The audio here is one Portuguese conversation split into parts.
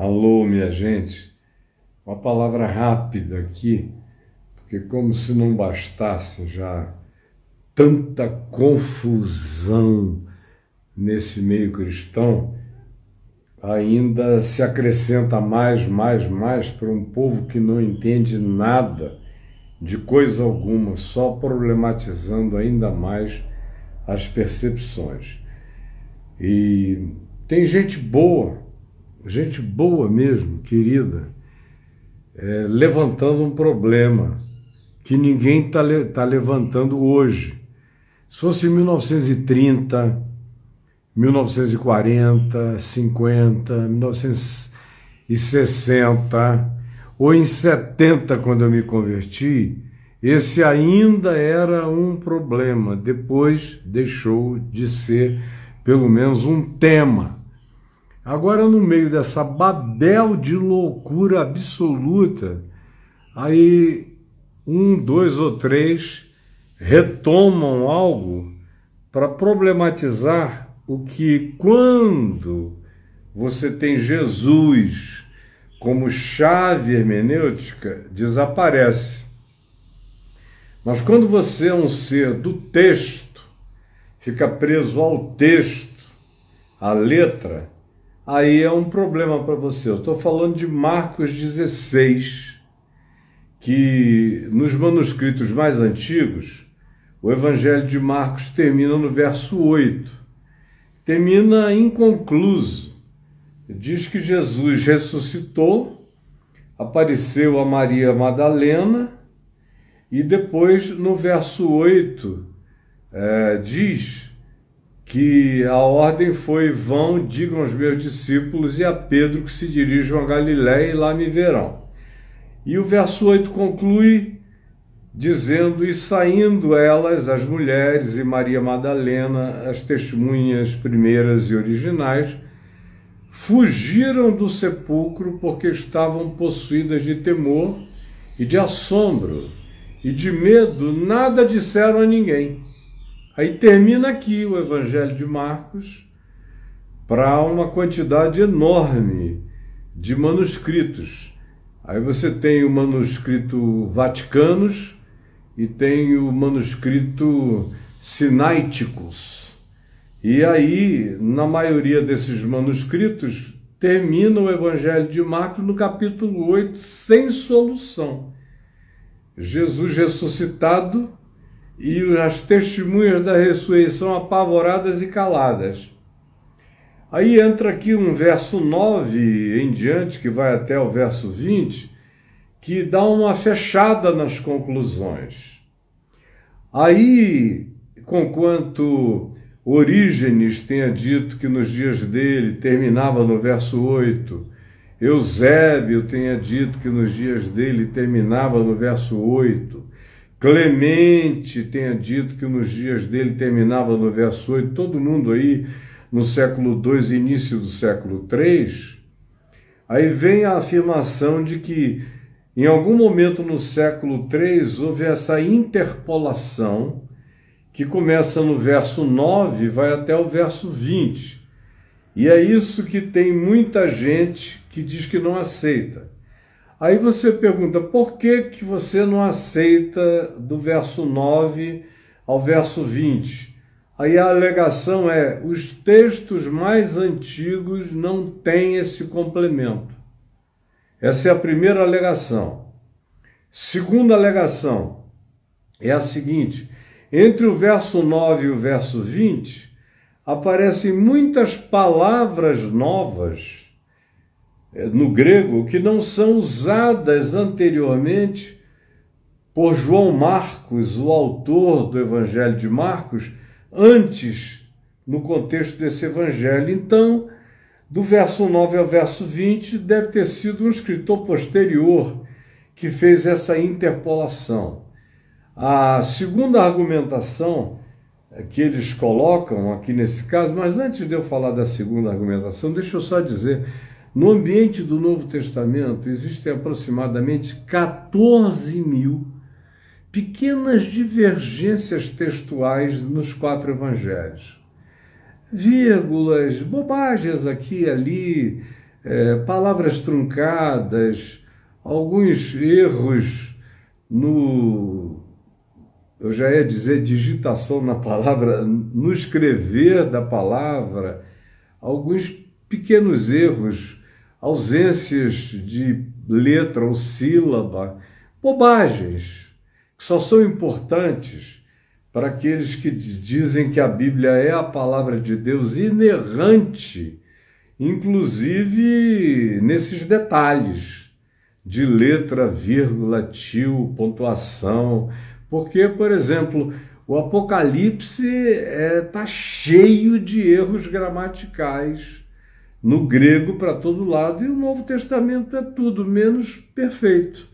Alô, minha gente. Uma palavra rápida aqui, porque como se não bastasse já tanta confusão nesse meio cristão, ainda se acrescenta mais para um povo que não entende nada de coisa alguma, só problematizando ainda mais as percepções. E tem gente boa mesmo, querida, levantando um problema que ninguém está levantando hoje. Se fosse em 1930, 1940, 50, 1960, ou em 70, quando eu me converti, esse ainda era um problema. Depois deixou de ser, pelo menos, um tema. Agora, no meio dessa babel de loucura absoluta, aí um, dois ou três retomam algo para problematizar o que, quando você tem Jesus como chave hermenêutica, desaparece. Mas quando você é um ser do texto, fica preso ao texto, à letra, aí é um problema para você. Eu estou falando de Marcos 16, que nos manuscritos mais antigos, o Evangelho de Marcos termina no verso 8. Termina inconcluso. Diz que Jesus ressuscitou, apareceu a Maria Madalena, e depois, no verso 8, diz que a ordem foi: vão, digam aos meus discípulos e a Pedro que se dirijam a Galiléia e lá me verão. E o verso 8 conclui dizendo: e saindo elas, as mulheres e Maria Madalena, as testemunhas primeiras e originais, fugiram do sepulcro porque estavam possuídas de temor e de assombro e de medo, nada disseram a ninguém. Aí termina aqui o Evangelho de Marcos para uma quantidade enorme de manuscritos. Aí você tem o manuscrito Vaticanos e tem o manuscrito Sinaiticus. E aí, na maioria desses manuscritos, termina o Evangelho de Marcos no capítulo 8, sem solução. Jesus ressuscitado e as testemunhas da ressurreição apavoradas e caladas. Aí entra aqui um verso 9 em diante, que vai até o verso 20, que dá uma fechada nas conclusões. Aí, conquanto Orígenes tenha dito que nos dias dele terminava no verso 8, Eusébio tenha dito que nos dias dele terminava no verso 8, Clemente tenha dito que nos dias dele terminava no verso 8, todo mundo aí no século II, início do século III, aí vem a afirmação de que em algum momento no século III houve essa interpolação que começa no verso 9 e vai até o verso 20. E é isso que tem muita gente que diz que não aceita. Aí você pergunta, por que você não aceita do verso 9 ao verso 20? Aí a alegação é: os textos mais antigos não têm esse complemento. Essa é a primeira alegação. Segunda alegação é a seguinte: entre o verso 9 e o verso 20, aparecem muitas palavras novas no grego que não são usadas anteriormente por João Marcos, o autor do Evangelho de Marcos, antes no contexto desse evangelho. Então, do verso 9 ao verso 20, deve ter sido um escritor posterior que fez essa interpolação. A segunda argumentação que eles colocam aqui nesse caso, mas antes de eu falar da segunda argumentação, deixa eu só dizer, no ambiente do Novo Testamento existem aproximadamente 14 mil pequenas divergências textuais nos 4 evangelhos. Vírgulas, bobagens aqui e ali, palavras truncadas, alguns erros eu já ia dizer digitação na palavra, no escrever da palavra, alguns pequenos erros, ausências de letra ou sílaba, bobagens, que só são importantes para aqueles que dizem que a Bíblia é a palavra de Deus inerrante, inclusive nesses detalhes de letra, vírgula, tio, pontuação. Porque, por exemplo, o Apocalipse está cheio de erros gramaticais no grego para todo lado, e o Novo Testamento é tudo menos perfeito.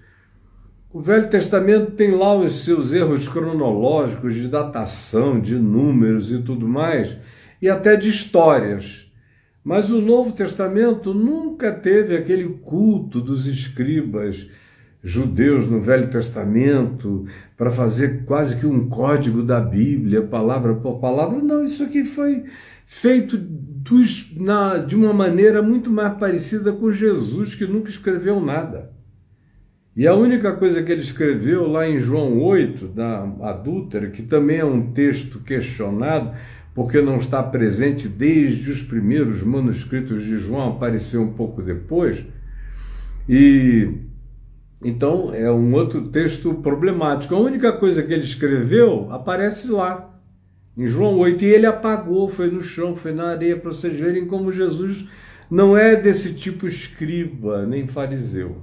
O Velho Testamento tem lá os seus erros cronológicos de datação, de números e tudo mais, e até de histórias. Mas o Novo Testamento nunca teve aquele culto dos escribas judeus no Velho Testamento para fazer quase que um código da Bíblia, palavra por palavra. Não, isso aqui foi feito de uma maneira muito mais parecida com Jesus, que nunca escreveu nada. E a única coisa que ele escreveu lá em João 8, da adúltera, que também é um texto questionado, porque não está presente desde os primeiros manuscritos de João, apareceu um pouco depois, e então é um outro texto problemático. A única coisa que ele escreveu aparece lá, em João 8, e ele apagou, foi no chão, foi na areia, para vocês verem como Jesus não é desse tipo escriba, nem fariseu.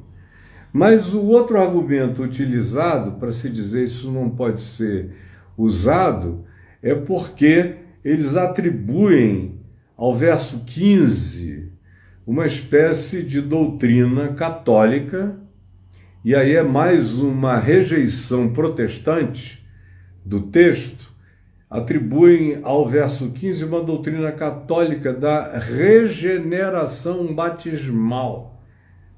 Mas o outro argumento utilizado para se dizer isso não pode ser usado é porque eles atribuem ao verso 15 uma espécie de doutrina católica, e aí é mais uma rejeição protestante do texto, atribuem ao verso 15 uma doutrina católica da regeneração batismal,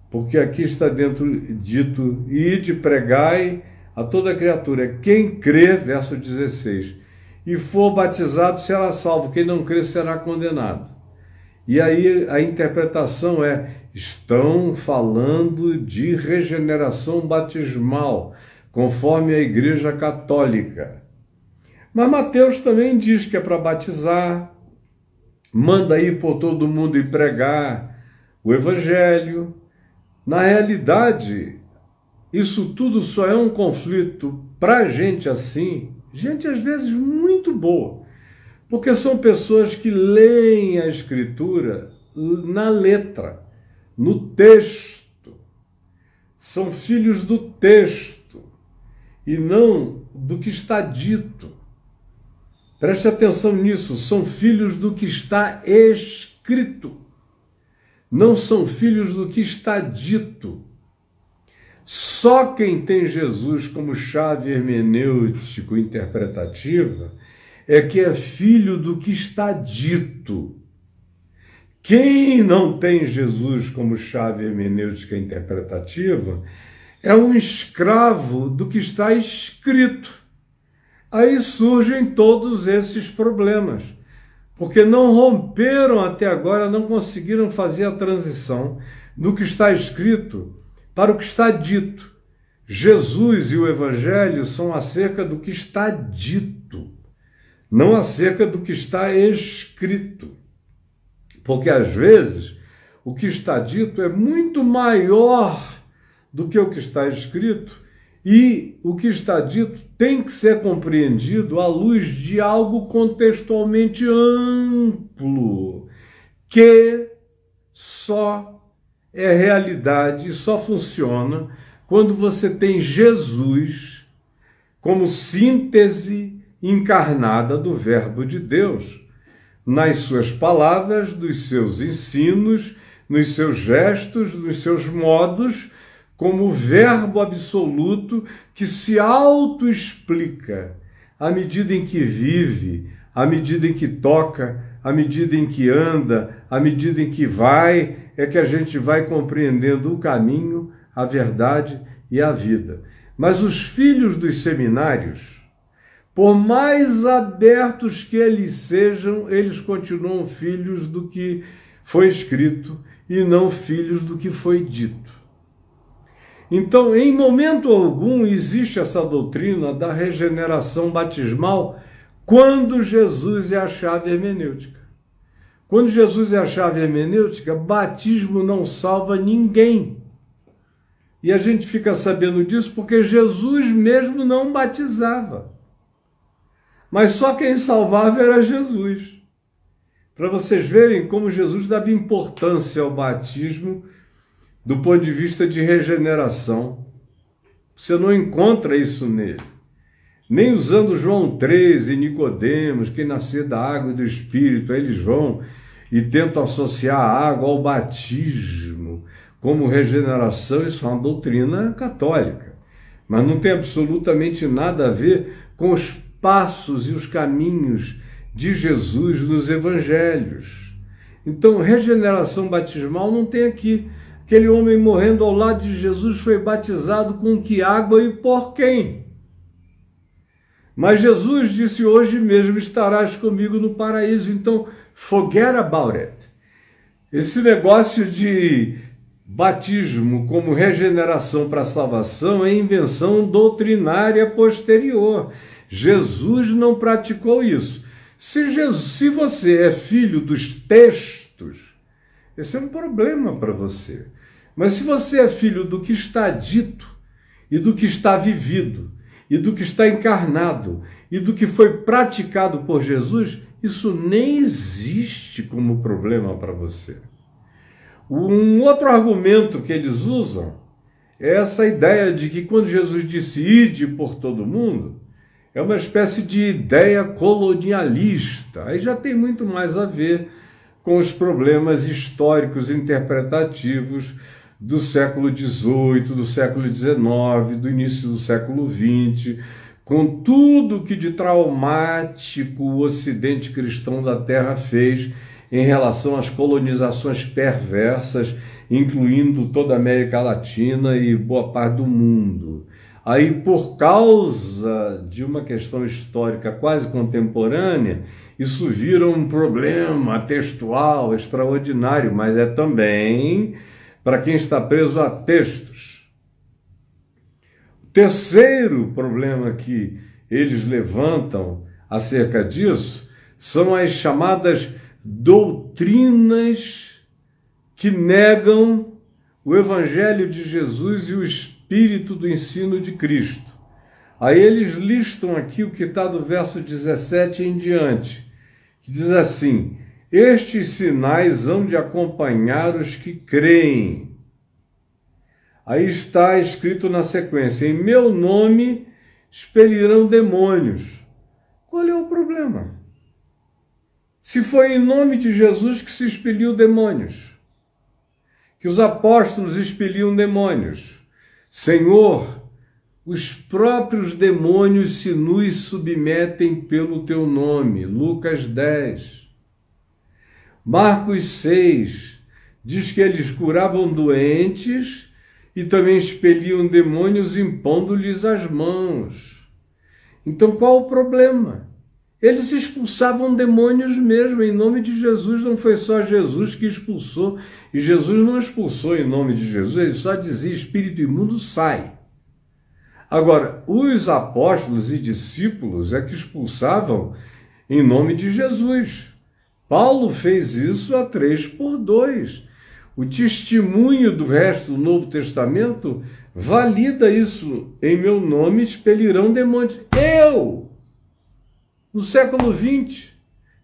porque aqui está dito, ide pregai a toda criatura, quem crê, verso 16, e for batizado será salvo, quem não crê será condenado. E aí a interpretação estão falando de regeneração batismal, conforme a Igreja Católica. Mas Mateus também diz que é para batizar, manda ir por todo mundo e pregar o Evangelho. Na realidade, isso tudo só é um conflito para gente assim, gente às vezes muito boa, porque são pessoas que leem a Escritura na letra, no texto, são filhos do texto e não do que está dito. Preste atenção nisso, são filhos do que está escrito, não são filhos do que está dito. Só quem tem Jesus como chave hermenêutico-interpretativa é que é filho do que está dito. Quem não tem Jesus como chave hermenêutica interpretativa é um escravo do que está escrito. Aí surgem todos esses problemas, porque não romperam até agora, não conseguiram fazer a transição do que está escrito para o que está dito. Jesus e o Evangelho são acerca do que está dito, não acerca do que está escrito. Porque, às vezes, o que está dito é muito maior do que o que está escrito, e o que está dito tem que ser compreendido à luz de algo contextualmente amplo, que só é realidade e só funciona quando você tem Jesus como síntese encarnada do Verbo de Deus, nas suas palavras, nos seus ensinos, nos seus gestos, nos seus modos, como verbo absoluto que se auto-explica à medida em que vive, à medida em que toca, à medida em que anda, à medida em que vai, é que a gente vai compreendendo o caminho, a verdade e a vida. Mas os filhos dos seminários, por mais abertos que eles sejam, eles continuam filhos do que foi escrito e não filhos do que foi dito. Então, em momento algum, existe essa doutrina da regeneração batismal quando Jesus é a chave hermenêutica. Quando Jesus é a chave hermenêutica, batismo não salva ninguém. E a gente fica sabendo disso porque Jesus mesmo não batizava. Mas só quem salvava era Jesus. Para vocês verem como Jesus dava importância ao batismo do ponto de vista de regeneração. Você não encontra isso nele. Nem usando João 13, Nicodemos, quem nascer da água e do Espírito, aí eles vão e tentam associar a água ao batismo como regeneração. Isso é uma doutrina católica, mas não tem absolutamente nada a ver com os passos e os caminhos de Jesus nos evangelhos. Então, regeneração batismal não tem aqui. Aquele homem morrendo ao lado de Jesus foi batizado com que água e por quem? Mas Jesus disse, hoje mesmo estarás comigo no paraíso. Então, forget about it. Esse negócio de batismo como regeneração para a salvação é invenção doutrinária posterior. Jesus não praticou isso. Se você é filho dos textos, esse é um problema para você. Mas se você é filho do que está dito, e do que está vivido, e do que está encarnado, e do que foi praticado por Jesus, isso nem existe como problema para você. Um outro argumento que eles usam é essa ideia de que quando Jesus disse ide por todo mundo, é uma espécie de ideia colonialista. Aí já tem muito mais a ver com os problemas históricos interpretativos do século XVIII, do século XIX, do início do século XX, com tudo que de traumático o Ocidente cristão da Terra fez em relação às colonizações perversas, incluindo toda a América Latina e boa parte do mundo. Aí, por causa de uma questão histórica quase contemporânea, isso vira um problema textual extraordinário, mas é também para quem está preso a textos. O terceiro problema que eles levantam acerca disso são as chamadas doutrinas que negam o Evangelho de Jesus e o espírito do ensino de Cristo. Aí eles listam aqui o que está do verso 17 em diante, que diz assim, estes sinais hão de acompanhar os que creem. Aí está escrito na sequência, em meu nome expelirão demônios. Qual é o problema? Se foi em nome de Jesus que se expeliu demônios, que os apóstolos expeliam demônios, Senhor, os próprios demônios se nos submetem pelo teu nome. Lucas 10. Marcos 6 diz que eles curavam doentes e também expeliam demônios impondo-lhes as mãos. Então qual o problema? Eles expulsavam demônios mesmo, em nome de Jesus. Não foi só Jesus que expulsou, e Jesus não expulsou em nome de Jesus, ele só dizia, espírito imundo, sai. Agora, os apóstolos e discípulos é que expulsavam em nome de Jesus. Paulo fez isso a 3x2. O testemunho do resto do Novo Testamento valida isso. Em meu nome expelirão demônios. Eu, no século XX,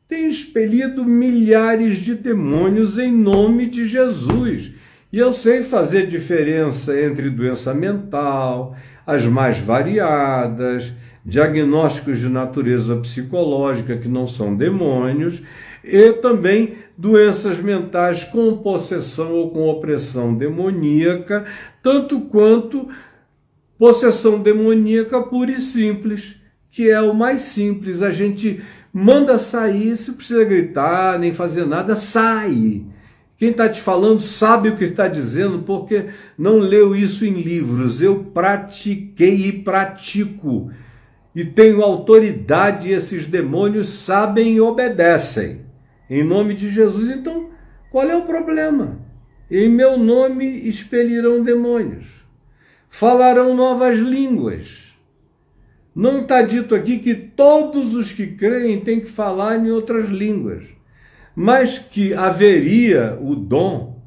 tenho expelido milhares de demônios em nome de Jesus. E eu sei fazer diferença entre doença mental, as mais variadas, diagnósticos de natureza psicológica que não são demônios, e também doenças mentais com possessão ou com opressão demoníaca, tanto quanto possessão demoníaca pura e simples, que é o mais simples. A gente manda sair, se precisa gritar, nem fazer nada, sai. Quem está te falando sabe o que está dizendo, porque não leu isso em livros. Eu pratiquei e pratico. E tenho autoridade, e esses demônios sabem e obedecem. Em nome de Jesus. Então, qual é o problema? em meu nome expelirão demônios, falarão novas línguas. Não está dito aqui que todos os que creem têm que falar em outras línguas, mas que haveria o dom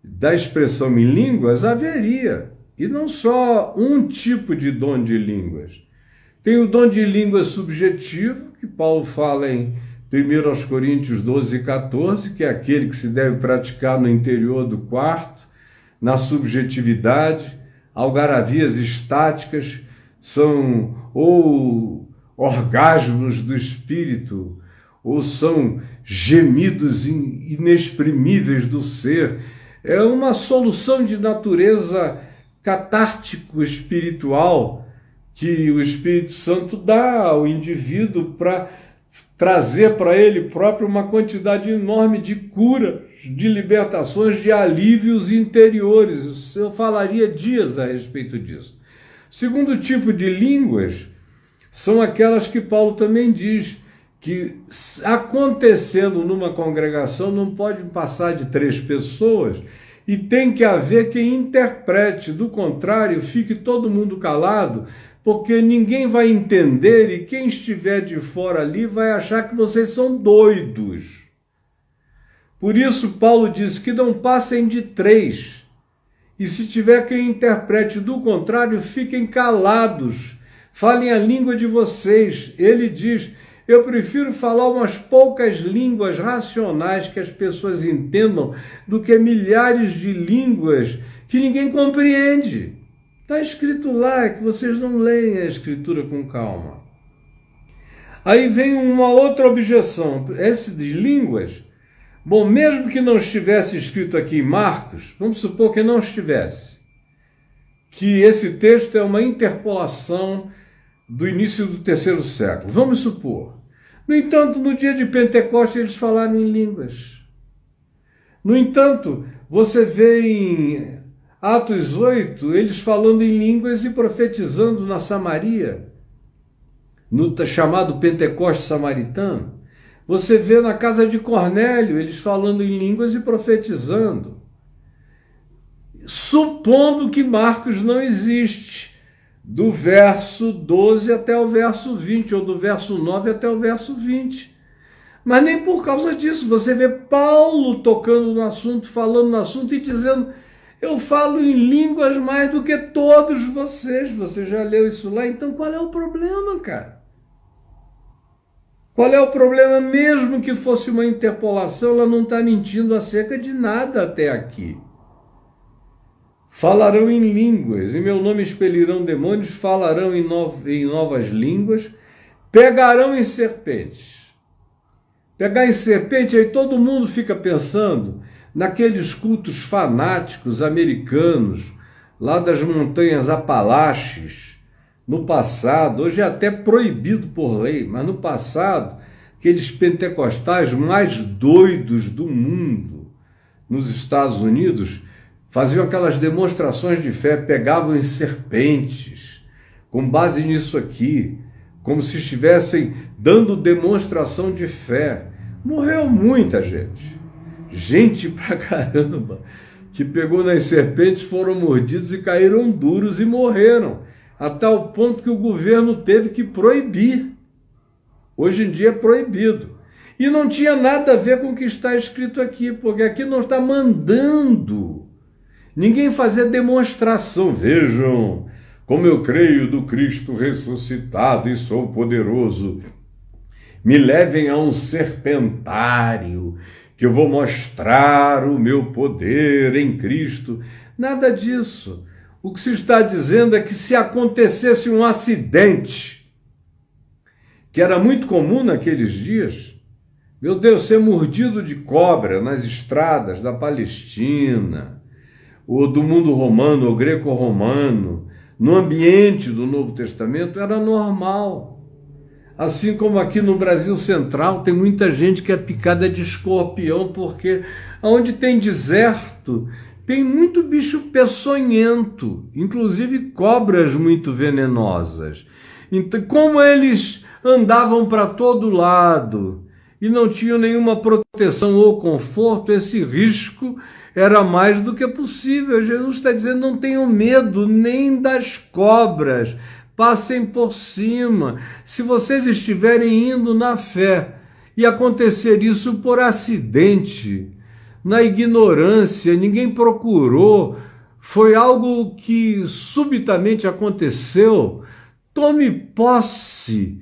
da expressão em línguas, haveria. E não só um tipo de dom de línguas. Tem o dom de línguas subjetivo, que Paulo fala em 1 Coríntios 12 e 14, que é aquele que se deve praticar no interior do quarto, na subjetividade, algaravias estáticas, são ou orgasmos do espírito, ou são gemidos inexprimíveis do ser. É uma solução de natureza catártico-espiritual que o Espírito Santo dá ao indivíduo para trazer para ele próprio uma quantidade enorme de curas, de libertações, de alívios interiores. Eu falaria dias a respeito disso. O segundo tipo de línguas são aquelas que Paulo também diz que, acontecendo numa congregação, não pode passar de 3 pessoas e tem que haver quem interprete. Do contrário, fique todo mundo calado, porque ninguém vai entender e quem estiver de fora ali vai achar que vocês são doidos. Por isso, Paulo diz que não passem de 3. E se tiver quem interprete, do contrário, fiquem calados. Falem a língua de vocês. Ele diz, eu prefiro falar umas poucas línguas racionais que as pessoas entendam do que milhares de línguas que ninguém compreende. Está escrito lá, que vocês não leem a Escritura com calma. Aí vem uma outra objeção. Essa de línguas, bom, mesmo que não estivesse escrito aqui em Marcos, vamos supor que não estivesse, que esse texto é uma interpolação do início do 3º século. Vamos supor. No entanto, no dia de Pentecostes eles falaram em línguas. No entanto, você vê em Atos 8, eles falando em línguas e profetizando na Samaria, no chamado Pentecostes samaritano. Você vê na casa de Cornélio, eles falando em línguas e profetizando. Supondo que Marcos não existe, do verso 12 até o verso 20, ou do verso 9 até o verso 20. Mas nem por causa disso, você vê Paulo tocando no assunto, falando no assunto e dizendo, eu falo em línguas mais do que todos vocês. Você já leu isso lá? Então qual é o problema, cara? Qual é o problema? Mesmo que fosse uma interpolação, ela não está mentindo acerca de nada até aqui. Falarão em línguas, em meu nome expelirão demônios, falarão em novas línguas, pegarão em serpentes. Pegar em serpente, aí todo mundo fica pensando naqueles cultos fanáticos americanos, lá das montanhas Apalaches, no passado, hoje é até proibido por lei, mas no passado, aqueles pentecostais mais doidos do mundo, nos Estados Unidos, faziam aquelas demonstrações de fé, pegavam em serpentes, com base nisso aqui, como se estivessem dando demonstração de fé. Morreu muita gente. Gente pra caramba, que pegou nas serpentes, foram mordidos e caíram duros e morreram, a tal ponto que o governo teve que proibir. Hoje em dia é proibido. E não tinha nada a ver com o que está escrito aqui, porque aqui não está mandando ninguém fazer demonstração. Vejam como eu creio do Cristo ressuscitado e sou poderoso. Me levem a um serpentário, que eu vou mostrar o meu poder em Cristo. Nada disso. O que se está dizendo é que se acontecesse um acidente, que era muito comum naqueles dias, meu Deus, ser mordido de cobra nas estradas da Palestina, ou do mundo romano, ou greco-romano, no ambiente do Novo Testamento, era normal. Assim como aqui no Brasil Central tem muita gente que é picada de escorpião, porque onde tem deserto tem muito bicho peçonhento, inclusive cobras muito venenosas. Então, como eles andavam para todo lado e não tinham nenhuma proteção ou conforto, esse risco era mais do que possível. Jesus está dizendo, não tenham medo nem das cobras, passem por cima. Se vocês estiverem indo na fé e acontecer isso por acidente, na ignorância, ninguém procurou, foi algo que subitamente aconteceu, tome posse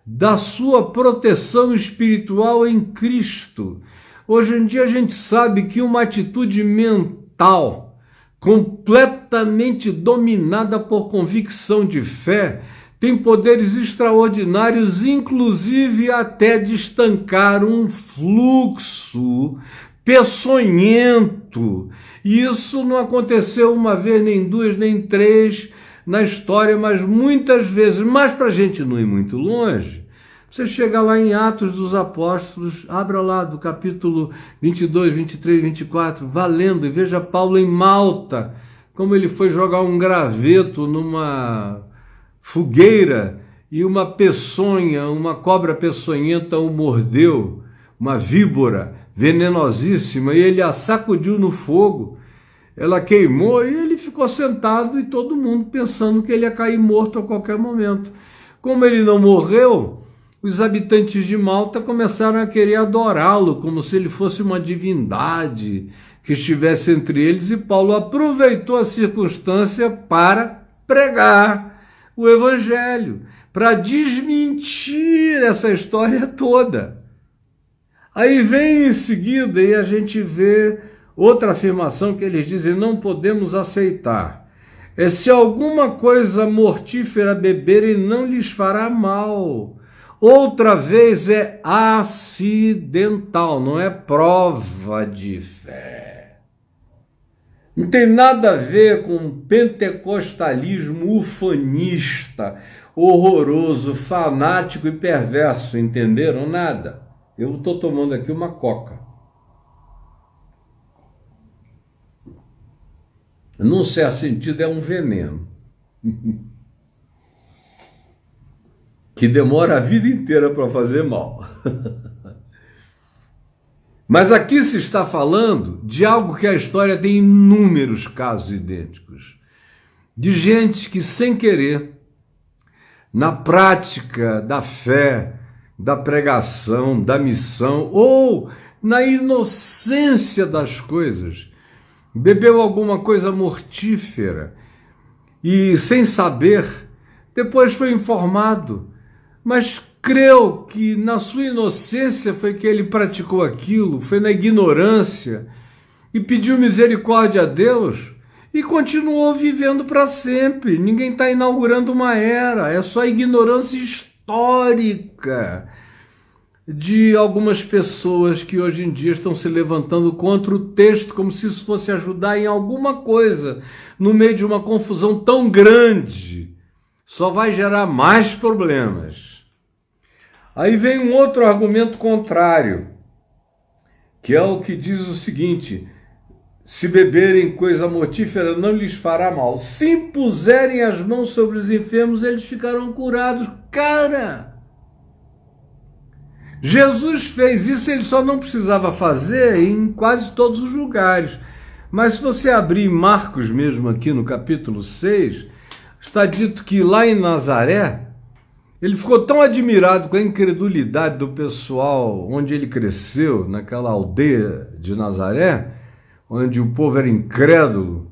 da sua proteção espiritual em Cristo. Hoje em dia a gente sabe que uma atitude mental completamente dominada por convicção de fé tem poderes extraordinários, inclusive até de estancar um fluxo peçonhento. E isso não aconteceu uma vez, nem duas, nem três na história, mas muitas vezes. Mas para a gente não ir muito longe, você chega lá em Atos dos Apóstolos, abra lá do capítulo 22, 23, 24, valendo, e veja Paulo em Malta, como ele foi jogar um graveto numa fogueira e uma peçonha, uma cobra peçonhenta o mordeu, uma víbora venenosíssima, e ele a sacudiu no fogo, ela queimou e ele ficou sentado e todo mundo pensando que ele ia cair morto a qualquer momento. Como ele não morreu, os habitantes de Malta começaram a querer adorá-lo, como se ele fosse uma divindade que estivesse entre eles, e Paulo aproveitou a circunstância para pregar o evangelho, para desmentir essa história toda. Aí vem em seguida e a gente vê outra afirmação que eles dizem, não podemos aceitar. Se alguma coisa mortífera beberem, não lhes fará mal. Outra vez é acidental, não é prova de fé. Não tem nada a ver com pentecostalismo ufanista, horroroso, fanático e perverso, entenderam? Nada. Eu estou tomando aqui uma coca. Num certo sentido, é um veneno. Que demora a vida inteira para fazer mal. Mas aqui se está falando de algo que a história tem inúmeros casos idênticos. De gente que, sem querer, na prática da fé, da pregação, da missão, ou na inocência das coisas, bebeu alguma coisa mortífera e, sem saber, depois foi informado, mas creu que na sua inocência foi que ele praticou aquilo, foi na ignorância, e pediu misericórdia a Deus e continuou vivendo para sempre. Ninguém está inaugurando uma era, é só a ignorância histórica de algumas pessoas que hoje em dia estão se levantando contra o texto, como se isso fosse ajudar em alguma coisa, no meio de uma confusão tão grande. Só vai gerar mais problemas. Aí vem um outro argumento contrário, que é o que diz o seguinte: se beberem coisa mortífera, não lhes fará mal. Se impuserem as mãos sobre os enfermos, eles ficarão curados. Cara! Jesus fez isso, ele só não precisava fazer em quase todos os lugares. Mas se você abrir Marcos mesmo aqui no capítulo 6, está dito que lá em Nazaré, ele ficou tão admirado com a incredulidade do pessoal onde ele cresceu, naquela aldeia de Nazaré, onde o povo era incrédulo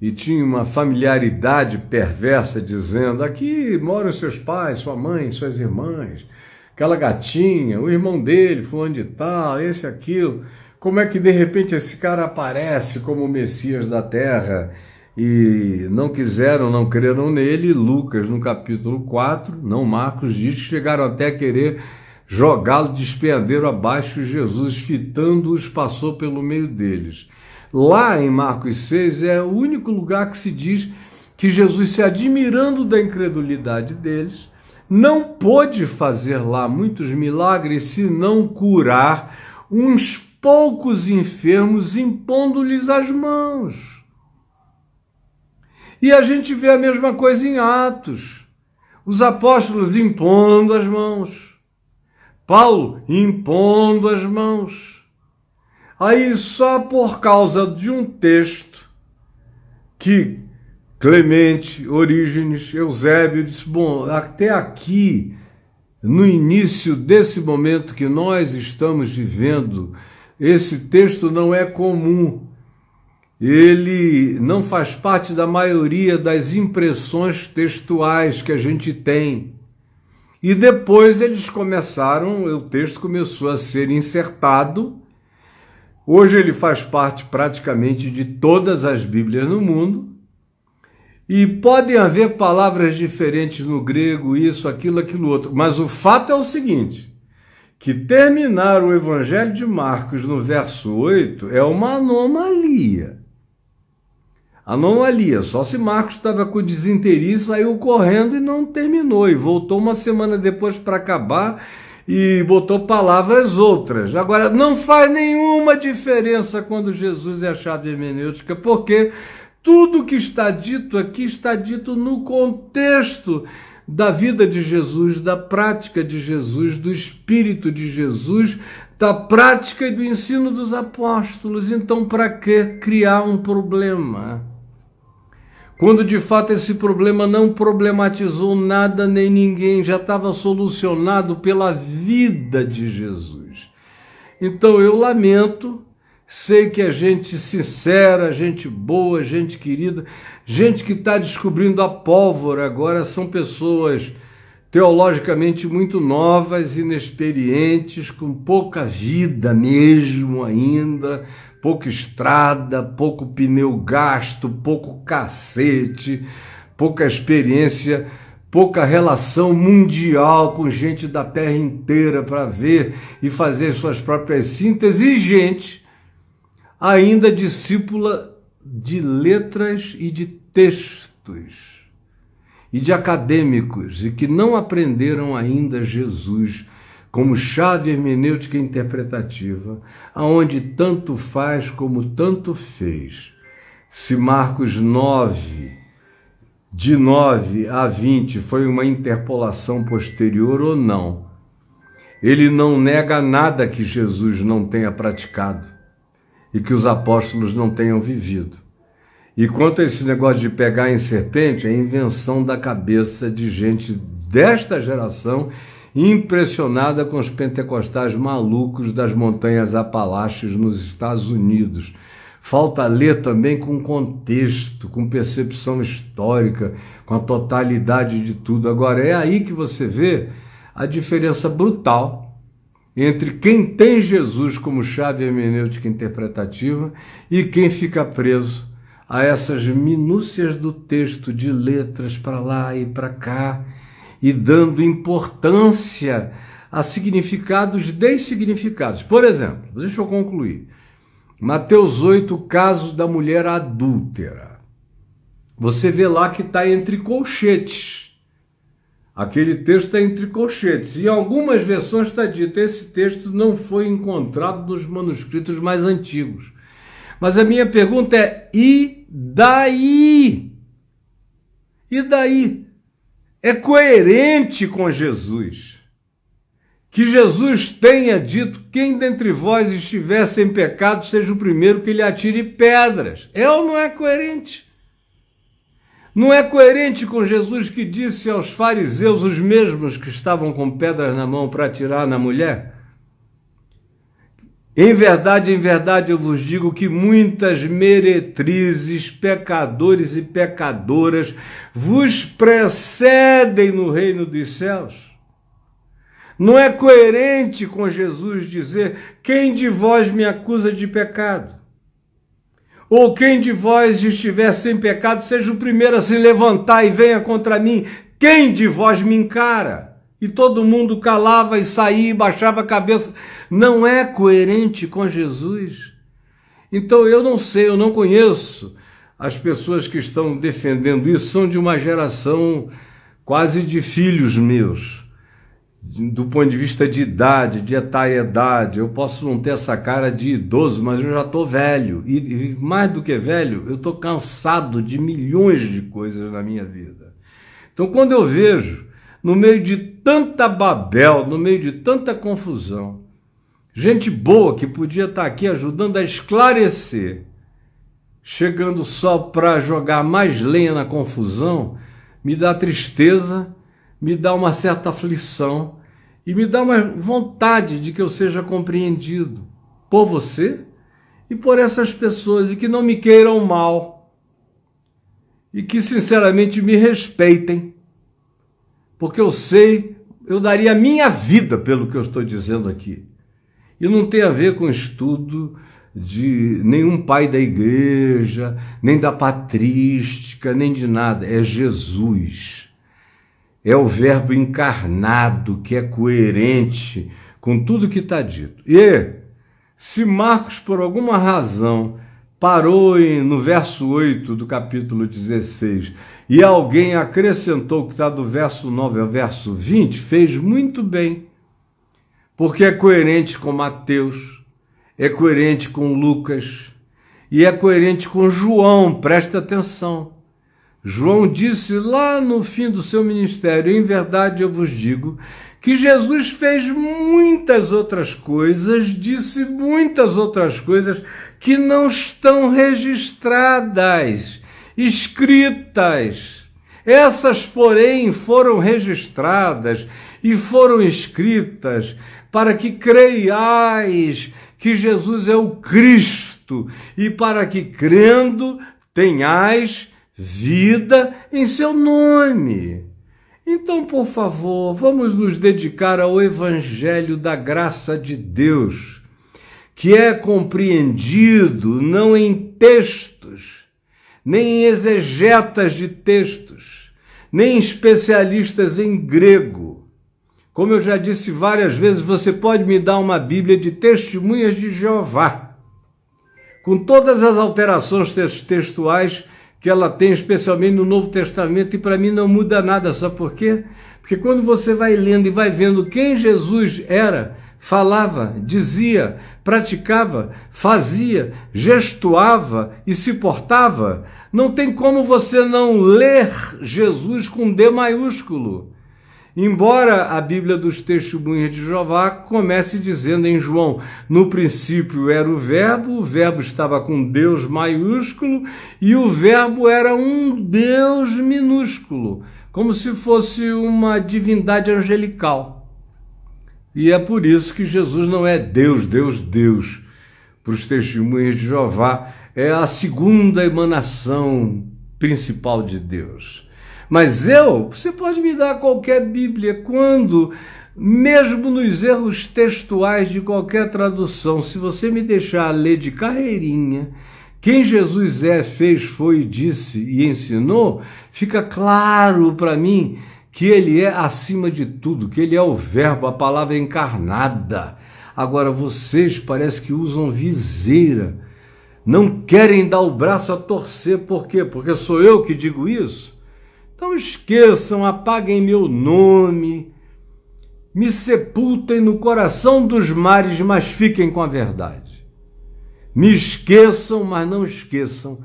e tinha uma familiaridade perversa, dizendo, aqui moram seus pais, sua mãe, suas irmãs, aquela gatinha, o irmão dele, fulano de tal, esse, aquilo. Como é que de repente esse cara aparece como o Messias da terra? E não quiseram, não creram nele. Lucas, no capítulo 4, não Marcos, diz que chegaram até a querer jogá-lo de despenhadeiro abaixo, e Jesus, fitando-os, passou pelo meio deles. Lá em Marcos 6 é o único lugar que se diz que Jesus, se admirando da incredulidade deles, não pôde fazer lá muitos milagres, senão curar uns poucos enfermos, impondo-lhes as mãos. E a gente vê a mesma coisa em Atos. Os apóstolos impondo as mãos. Paulo impondo as mãos. Aí, só por causa de um texto que Clemente, Orígenes, Eusébio disse, bom, até aqui, no início desse momento que nós estamos vivendo, esse texto não é comum. Ele não faz parte da maioria das impressões textuais que a gente tem. E depois eles começaram, o texto começou a ser insertado. Hoje ele faz parte praticamente de todas as Bíblias no mundo. E podem haver palavras diferentes no grego, isso, aquilo, aquilo outro. Mas o fato é o seguinte, que terminar o Evangelho de Marcos no verso 8 é uma anomalia. Anomalia, só se Marcos estava com desinteria, saiu correndo e não terminou. E voltou uma semana depois para acabar e botou palavras outras. Agora, não faz nenhuma diferença quando Jesus é a chave hermenêutica, porque tudo que está dito aqui está dito no contexto da vida de Jesus, da prática de Jesus, do Espírito de Jesus, da prática e do ensino dos apóstolos. Então, para que criar um problema? Quando de fato esse problema não problematizou nada nem ninguém, já estava solucionado pela vida de Jesus. Então, eu lamento. Sei que é gente sincera, gente boa, gente querida, gente que está descobrindo a pólvora agora, são pessoas teologicamente muito novas, inexperientes, com pouca vida mesmo ainda, pouca estrada, pouco pneu gasto, pouco cacete, pouca experiência, pouca relação mundial com gente da terra inteira para ver e fazer suas próprias sínteses, e gente ainda discípula de letras e de textos, e de acadêmicos, e que não aprenderam ainda Jesus como chave hermenêutica interpretativa, aonde tanto faz como tanto fez. Se Marcos 9, de 9 a 20, foi uma interpolação posterior ou não, ele não nega nada que Jesus não tenha praticado e que os apóstolos não tenham vivido. E quanto a esse negócio de pegar em serpente, é invenção da cabeça de gente desta geração, impressionada com os pentecostais malucos das montanhas Apalaches nos Estados Unidos. Falta ler também com contexto, com percepção histórica, com a totalidade de tudo. Agora, é aí que você vê a diferença brutal entre quem tem Jesus como chave hermenêutica interpretativa e quem fica preso a essas minúcias do texto, de letras para lá e para cá, e dando importância a significados dessignificados. Por exemplo, deixa eu concluir. Mateus 8, o caso da mulher adúltera. Você vê lá que está entre colchetes. Aquele texto está entre colchetes. Em algumas versões está dito, esse texto não foi encontrado nos manuscritos mais antigos. Mas a minha pergunta é, e daí? E daí? É coerente com Jesus que Jesus tenha dito, quem dentre vós estiver sem pecado, seja o primeiro que lhe atire pedras. É ou não é coerente? Não é coerente com Jesus que disse aos fariseus, os mesmos que estavam com pedras na mão para atirar na mulher? Em verdade, eu vos digo que muitas meretrizes, pecadores e pecadoras vos precedem no reino dos céus. Não é coerente com Jesus dizer, quem de vós me acusa de pecado? Ou quem de vós estiver sem pecado, seja o primeiro a se levantar e venha contra mim. Quem de vós me encara? E todo mundo calava e saía e baixava a cabeça. Não é coerente com Jesus. Então eu não sei, eu não conheço. As pessoas que estão defendendo isso são de uma geração quase de filhos meus. Do ponto de vista de idade, de etariedade, eu posso não ter essa cara de idoso, mas eu já estou velho. E mais do que velho, eu estou cansado de milhões de coisas na minha vida. Então, quando eu vejo, no meio de tanta babel, no meio de tanta confusão, Gente boa que podia estar aqui ajudando a esclarecer, chegando só para jogar mais lenha na confusão, me dá tristeza, me dá uma certa aflição e me dá uma vontade de que eu seja compreendido por você e por essas pessoas, e que não me queiram mal e que sinceramente me respeitem, porque eu sei, eu daria a minha vida pelo que eu estou dizendo aqui. E não tem a ver com estudo de nenhum pai da igreja, nem da patrística, nem de nada. É Jesus. É o Verbo encarnado, que é coerente com tudo que está dito. E se Marcos, por alguma razão, parou no verso 8 do capítulo 16 e alguém acrescentou que está do verso 9 ao verso 20, fez muito bem, porque é coerente com Mateus, é coerente com Lucas e é coerente com João. Presta atenção. João disse lá no fim do seu ministério: em verdade eu vos digo que Jesus fez muitas outras coisas, disse muitas outras coisas que não estão registradas, escritas. Essas, porém, foram registradas e foram escritas para que creiais que Jesus é o Cristo e para que, crendo, tenhais vida em seu nome. Então, por favor, vamos nos dedicar ao Evangelho da graça de Deus, que é compreendido não em textos, nem em exegetas de textos, nem em especialistas em grego. Como eu já disse várias vezes, você pode me dar uma Bíblia de Testemunhas de Jeová, com todas as alterações textuais que ela tem, especialmente no Novo Testamento, e para mim não muda nada. Sabe por quê? Porque quando você vai lendo e vai vendo quem Jesus era, falava, dizia, praticava, fazia, gestuava e se portava, não tem como você não ler Jesus com D maiúsculo. Embora a Bíblia dos Testemunhas de Jeová comece dizendo em João: no princípio era o Verbo estava com Deus maiúsculo e o Verbo era um Deus minúsculo, como se fosse uma divindade angelical. E é por isso que Jesus não é Deus, Deus, Deus. Para os Testemunhas de Jeová é a segunda emanação principal de Deus. Mas você pode me dar qualquer Bíblia, quando, mesmo nos erros textuais de qualquer tradução, se você me deixar ler de carreirinha quem Jesus fez, foi, disse e ensinou, fica claro para mim que ele é acima de tudo, que ele é o Verbo, a palavra encarnada. Agora, vocês parece que usam viseira, não querem dar o braço a torcer. Por quê? Porque sou eu que digo isso? Então esqueçam, apaguem meu nome, me sepultem no coração dos mares, mas fiquem com a verdade. Me esqueçam, mas não esqueçam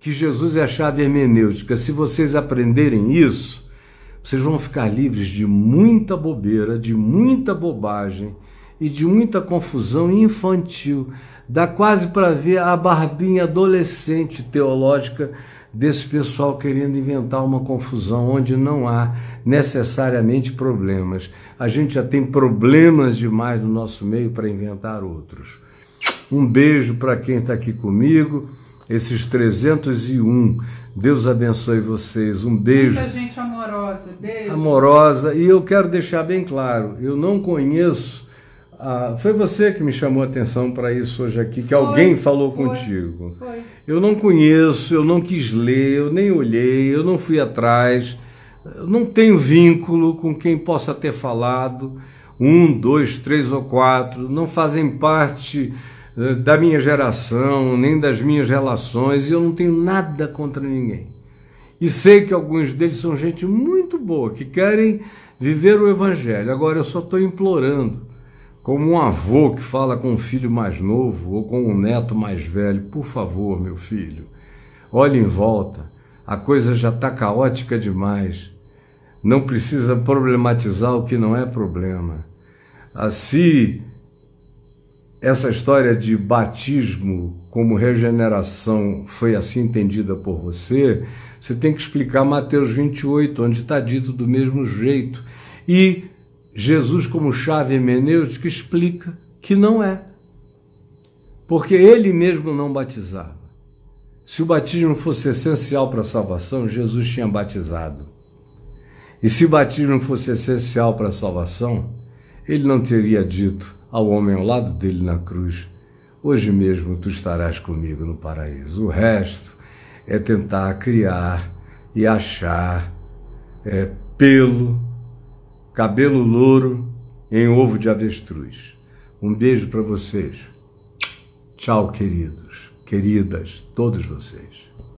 que Jesus é a chave hermenêutica. Se vocês aprenderem isso, vocês vão ficar livres de muita bobeira, de muita bobagem e de muita confusão infantil. Dá quase para ver a barbinha adolescente teológica desse pessoal querendo inventar uma confusão onde não há necessariamente problemas. A gente já tem problemas demais no nosso meio para inventar outros. Um beijo para quem está aqui comigo, esses 301. Deus abençoe vocês. Um beijo. Muita gente amorosa. Beijo. Amorosa. E eu quero deixar bem claro, eu não conheço. Foi você que me chamou a atenção para isso hoje aqui, que alguém falou contigo. Foi. Eu não conheço, eu não quis ler, eu nem olhei, eu não fui atrás, eu não tenho vínculo com quem possa ter falado. 1, 2, 3 ou 4, não fazem parte da minha geração, nem das minhas relações, e eu não tenho nada contra ninguém. E sei que alguns deles são gente muito boa, que querem viver o Evangelho. Agora, eu só estou implorando, como um avô que fala com um filho mais novo ou com um neto mais velho: por favor, meu filho, olhe em volta, a coisa já está caótica demais, não precisa problematizar o que não é problema. Assim, essa história de batismo como regeneração foi assim entendida por você, você tem que explicar Mateus 28, onde está dito do mesmo jeito. E Jesus, como chave hermenêutica, explica que não é. Porque ele mesmo não batizava. Se o batismo fosse essencial para a salvação, Jesus tinha batizado. E se o batismo fosse essencial para a salvação, ele não teria dito ao homem ao lado dele na cruz: hoje mesmo tu estarás comigo no paraíso. O resto é tentar criar e achar pelo, cabelo louro em ovo de avestruz. Um beijo para vocês. Tchau, queridos, queridas, todos vocês.